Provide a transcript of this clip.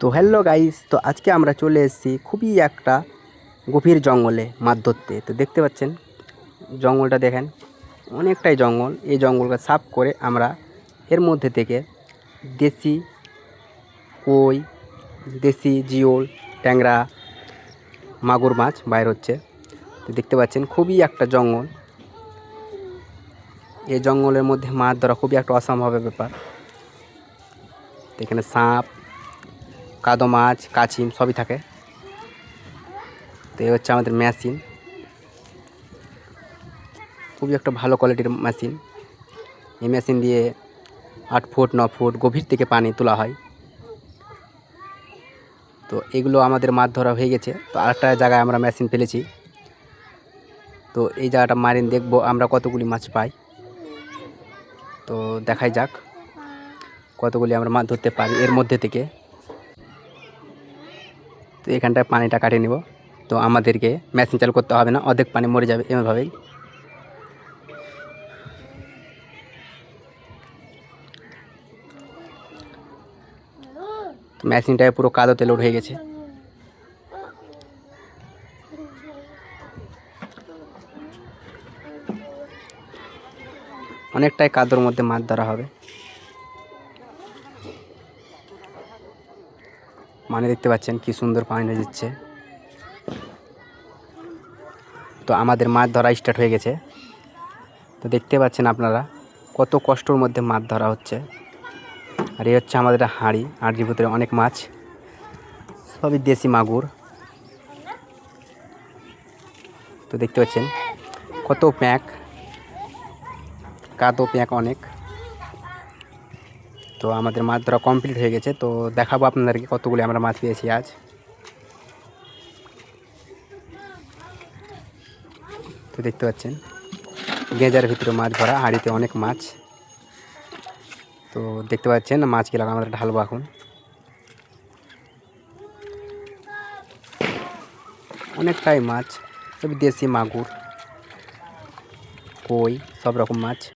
তো hello guys, তো আজকে আমরা চলে এসেছি খুবই একটা গভীর জঙ্গলে মাছ ধরতে। তো দেখতে পাচ্ছেন জঙ্গলটা দেখেন, অনেকটাই জঙ্গল। এই জঙ্গলকে সাফ করে আমরা এর মধ্যে থেকে দেশি কই, দেশি জিওল, ট্যাংরা, মাগুর মাছ বাইর হচ্ছে। তো দেখতে পাচ্ছেন খুবই একটা জঙ্গল। এই জঙ্গলের মধ্যে মাছ ধরা খুবই একটা অসম্ভব ব্যাপার। তো এখানে সাপ, কাদো মাছ, কাছিম সবই থাকে। তো এই হচ্ছে আমাদের মেশিন, খুবই একটা ভালো কোয়ালিটির মেশিন। এই মেশিন দিয়ে 8 ফুট 9 ফুট গভীর থেকে পানি তোলা হয়। তো এগুলো আমাদের মাছ ধরা হয়ে গেছে। তো আরেকটা জায়গায় আমরা মেশিন ফেলেছি। তো এই জায়গাটা মারিন দেখবো আমরা কতগুলি মাছ পাই। তো দেখাই যাক কতগুলি আমরা মাছ ধরতে পারি এর মধ্যে থেকে। তো এখানটায় পানিটা কাটিয়ে নেব। তো আমাদেরকে মেশিন চালু করতে হবে না, অর্ধেক পানি মরে যাবে এভাবেই। তো মেশিনটায় পুরো কাদোতে লোড হয়ে গেছে। অনেকটাই কাদোর মধ্যে মাছ ধরা হবে। মানে দেখতে পাচ্ছেন কি সুন্দর পানি দিচ্ছে। তো আমাদের মাছ ধরা স্টার্ট হয়ে গেছে। তো দেখতে পাচ্ছেন আপনারা কত কষ্টর মধ্যে মাছ ধরা হচ্ছে। আর এই হচ্ছে আমাদের হাঁড়ি, হাঁড়ির ভিতরে অনেক মাছ, সবই দেশি মাগুর। তো দেখতে পাচ্ছেন কত প্যাঁক, কাদো প্যাঁক অনেক। তো আমাদের মাছ ধরা কমপ্লিট হয়ে গেছে। তো দেখাবো আপনাদেরকে কতগুলি আমরা মাছ পেয়েছি আজ। তো দেখতে পাচ্ছেন গেঁজার ভিতরে মাছ ভরা, হাঁড়িতে অনেক মাছ। তো দেখতে পাচ্ছেন মাছগুলো আমাদের ঢালবো এখন। অনেকটাই মাছ, সবই দেশি মাগুর, কই, সব রকম মাছ।